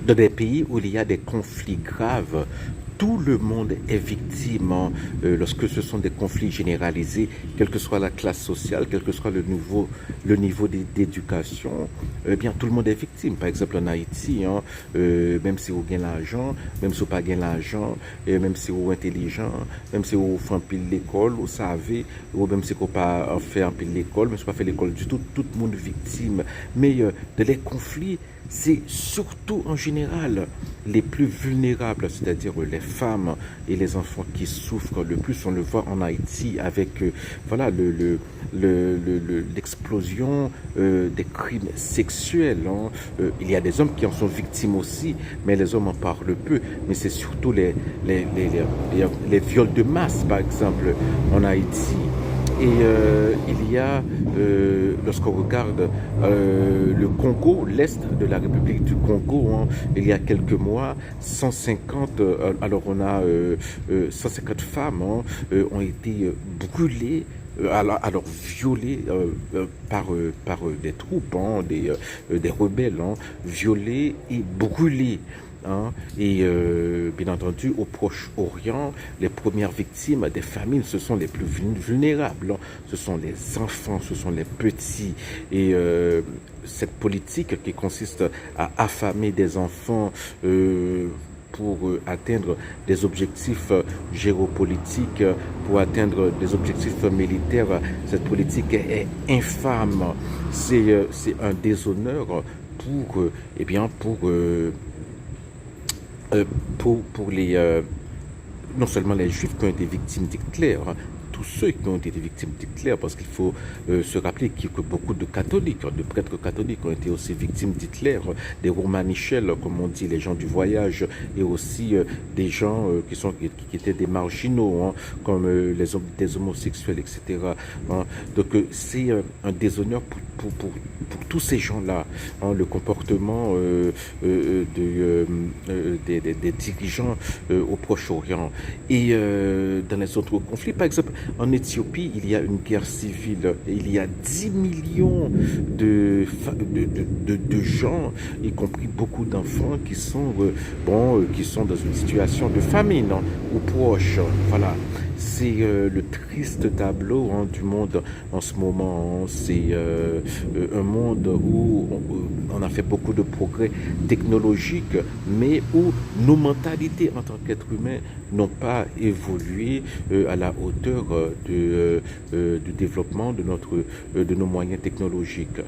Dans des pays où il y a des conflits graves, tout le monde est victime lorsque ce sont des conflits généralisés, quelle que soit la classe sociale, quel que soit le niveau d'éducation, eh bien tout le monde est victime. Par exemple en Haïti, même si vous gagnez l'argent, même si vous pas gagnez l'argent, même si vous êtes intelligent, même si vous faites un pile l'école, vous savez, ou même si vous pas fait un pile l'école, même si vous pas fait l'école du tout, tout le monde est victime. Mais de les conflits, c'est surtout en général les plus vulnérables, c'est-à-dire les femmes et les enfants qui souffrent le plus. On le voit en Haïti avec voilà l'explosion des crimes sexuels. Il y a des hommes qui en sont victimes aussi, mais les hommes en parlent peu. Mais c'est surtout les viols de masse, par exemple, en Haïti. Et il y a, lorsqu'on regarde le Congo, l'Est de la République du Congo, il y a quelques mois, 150, alors on a 150 femmes ont été brûlées alors violées par des troupes, des rebelles, violées et brûlées. Et bien entendu, au Proche-Orient, les premières victimes des famines, ce sont les plus vulnérables. Ce sont les enfants, ce sont les petits. Et cette politique qui consiste à affamer des enfants pour atteindre des objectifs géopolitiques, pour atteindre des objectifs militaires, cette politique est infâme. C'est un déshonneur pour, eh bien, pour non seulement les juifs qui ont été victimes d'Hitler, tous ceux qui ont été victimes d'Hitler, parce qu'il faut se rappeler que beaucoup de catholiques, de prêtres catholiques ont été aussi victimes d'Hitler, des Romanichels, comme on dit, les gens du voyage, et aussi des gens qui étaient des marginaux, comme des homosexuels, etc. Donc c'est un déshonneur pour tous ces gens-là, le comportement des dirigeants au Proche-Orient. Et dans les autres conflits, par exemple, en Éthiopie, il y a une guerre civile. Il y a 10 millions de gens, y compris beaucoup d'enfants, qui sont qui sont dans une situation de famine ou proche. Voilà. C'est le triste tableau du monde en ce moment. C'est un monde où on a fait beaucoup de progrès technologiques, mais où nos mentalités en tant qu'êtres humains n'ont pas évolué à la hauteur du développement de nos moyens technologiques.